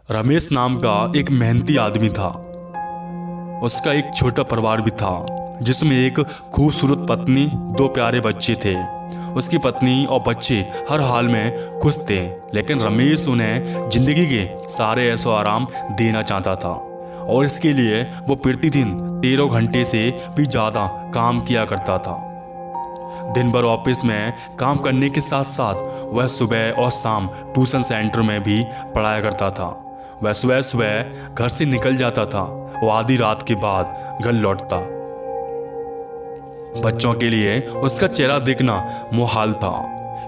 रमेश नाम का एक मेहनती आदमी था। उसका एक छोटा परिवार भी था जिसमें एक खूबसूरत पत्नी, दो प्यारे बच्चे थे। उसकी पत्नी और बच्चे हर हाल में खुश थे, लेकिन रमेश उन्हें जिंदगी के सारे ऐशो आराम देना चाहता था और इसके लिए वो प्रतिदिन 13 घंटे से भी ज़्यादा काम किया करता था। दिन भर ऑफिस में काम करने के साथ साथ वह सुबह और शाम ट्यूशन सेंटर में भी पढ़ाया करता था। वह सुबह सुबह घर से निकल जाता था और आधी रात के बाद घर लौटता। बच्चों के लिए उसका चेहरा देखना मुहाल था,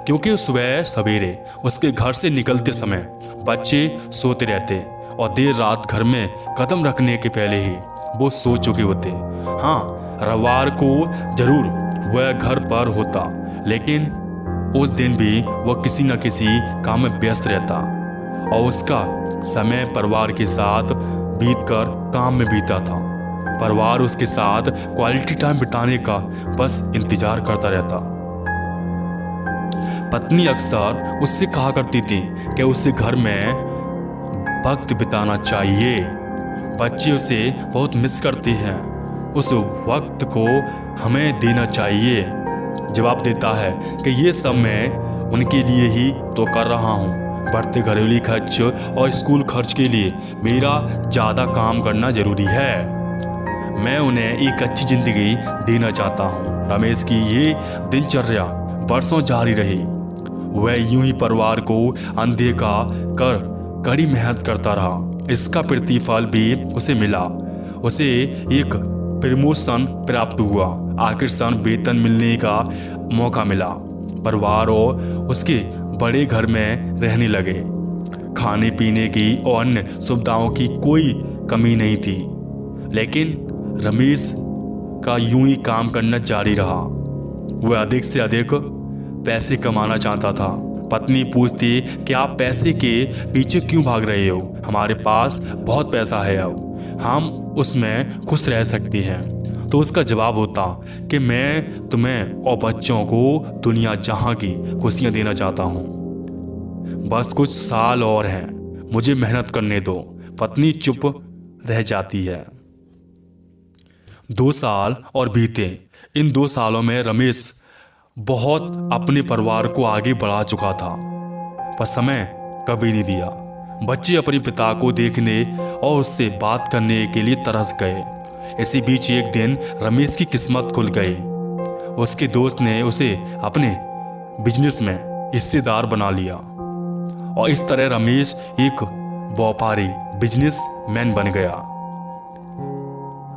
क्योंकि सुबह सवेरे उसके घर से निकलते समय बच्चे सोते रहते और देर रात घर में कदम रखने के पहले ही वो सो चुके होते। हाँ, रविवार को जरूर वह घर पर होता, लेकिन उस दिन भी वह किसी न किसी काम में व्यस्त रहता और उसका समय परिवार के साथ बीतकर काम में बीता था। परिवार उसके साथ क्वालिटी टाइम बिताने का बस इंतजार करता रहता। पत्नी अक्सर उससे कहा करती थी कि उसे घर में वक्त बिताना चाहिए। बच्चे उसे बहुत मिस करते हैं, उस वक्त को हमें देना चाहिए। जवाब देता है कि ये सब मैं उनके लिए ही तो कर रहा हूँ। बढ़ते घरेलू खर्च और स्कूल खर्च के लिए मेरा ज़्यादा काम करना ज़रूरी है। मैं उन्हें एक अच्छी ज़िंदगी देना चाहता हूँ। रमेश की ये दिनचर्या बरसों जारी रही। वह यूं ही परिवार को अनदेखा कर कड़ी मेहनत करता रहा। इसका प्रतिफल भी उसे मिला। उसे एक प्रमोशन प्राप्त हुआ। आखिर वेतन मिलने का मौका मिला। परिवार और उसके बड़े घर में रहने लगे। खाने पीने की और अन्य सुविधाओं की कोई कमी नहीं थी, लेकिन रमेश का यूं ही काम करना जारी रहा। वह अधिक से अधिक पैसे कमाना चाहता था। पत्नी पूछती कि आप पैसे के पीछे क्यों भाग रहे हो? हमारे पास बहुत पैसा है, अब हम उसमें खुश रह सकती हैं। तो उसका जवाब होता कि मैं तुम्हें और बच्चों को दुनिया जहां की खुशियां देना चाहता हूं। बस कुछ साल और हैं, मुझे मेहनत करने दो। पत्नी चुप रह जाती है। 2 साल और बीते। इन 2 सालों में रमेश बहुत अपने परिवार को आगे बढ़ा चुका था, पर समय कभी नहीं दिया। बच्चे अपने पिता को देखने और उससे बात करने के लिए तरस गए। इसी बीच एक दिन रमेश की किस्मत खुल गई। उसके दोस्त ने उसे अपने बिजनेस में हिस्सेदार बना लिया और इस तरह रमेश एक व्यापारी बिजनेसमैन बन गया।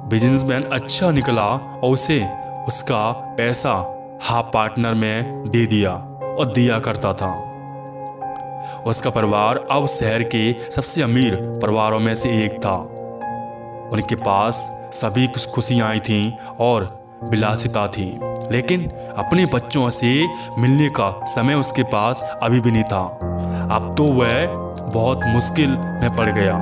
बिजनेसमैन अच्छा निकला और उसे उसका पैसा हाफ पार्टनर में दे दिया और दिया करता था। उसका परिवार अब शहर के सबसे अमीर परिवारों में से एक था। उनके पास सभी कुछ खुशियां आई थीं और विलासिता थी, लेकिन अपने बच्चों से मिलने का समय उसके पास अभी भी नहीं था। अब तो वह बहुत मुश्किल में पड़ गया।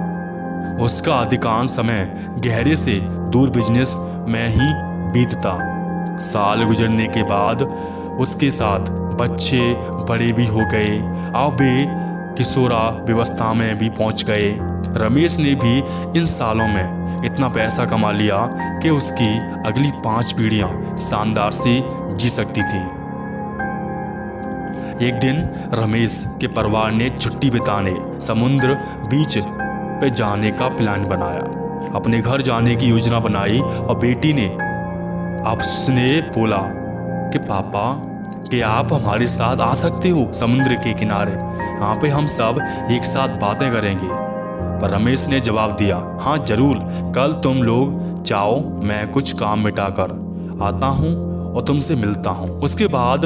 उसका अधिकांश समय गहरे से दूर बिजनेस में ही बीतता। साल गुजरने के बाद उसके साथ बच्चे बड़े भी हो गए और वे किशोरावस्था में भी पहुंच गए। रमेश ने भी इन सालों में इतना पैसा कमा लिया कि उसकी अगली 5 पीढ़ियां शानदार से जी सकती थी। एक दिन रमेश के परिवार ने छुट्टी बिताने समुद्र बीच पे जाने का प्लान बनाया। अपने घर जाने की योजना बनाई और बेटी ने आपसे बोला कि पापा, क्या आप हमारे साथ आ सकते हो समुद्र के किनारे? यहाँ पे हम सब एक साथ बातें करेंगे। पर रमेश ने जवाब दिया, हाँ जरूर, कल तुम लोग जाओ, मैं कुछ काम मिटा कर आता हूँ और तुमसे मिलता हूँ। उसके बाद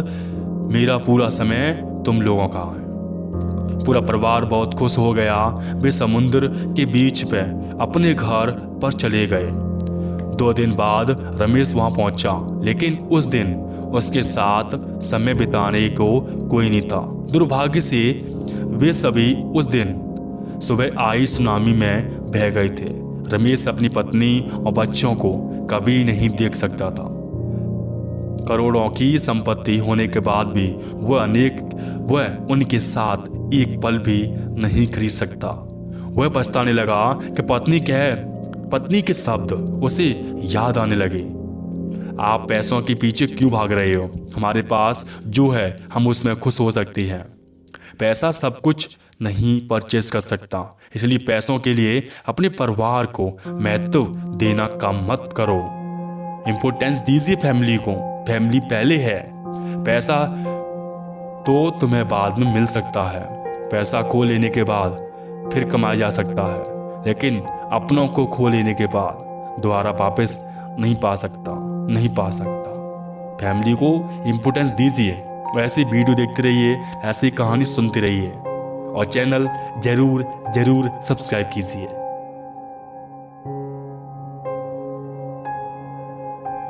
मेरा पूरा समय तुम लोगों का है। पूरा परिवार बहुत खुश हो गया। वे समुद्र के बीच पे अपने घर पर चले गए। 2 दिन बाद रमेश वहां पहुंचा, लेकिन उस दिन उसके साथ समय बिताने को कोई नहीं था। दुर्भाग्य से वे सभी उस दिन सुबह आई सुनामी में बह गए थे। रमेश अपनी पत्नी और बच्चों को कभी नहीं देख सकता था। करोड़ों की संपत्ति होने के बाद भी वह उनके साथ एक पल भी नहीं खरीद सकता। वह पछताने लगा कि पत्नी के शब्द उसे याद आने लगे। आप पैसों के पीछे क्यों भाग रहे हो? हमारे पास जो है हम उसमें खुश हो सकते हैं। पैसा सब कुछ नहीं परचेज कर सकता, इसलिए पैसों के लिए अपने परिवार को महत्व देना कम मत करो। इंपॉर्टेंस दीजिए फैमिली को। फैमिली पहले है। पैसा तो तुम्हें बाद में मिल सकता है। पैसा खो लेने के बाद फिर कमाया जा सकता है, लेकिन अपनों को खो लेने के बाद दोबारा वापस नहीं पा सकता। फैमिली को इम्पोर्टेंस दीजिए। ऐसी वीडियो देखते रहिए, ऐसी कहानी सुनते रहिए और चैनल जरूर सब्सक्राइब कीजिए।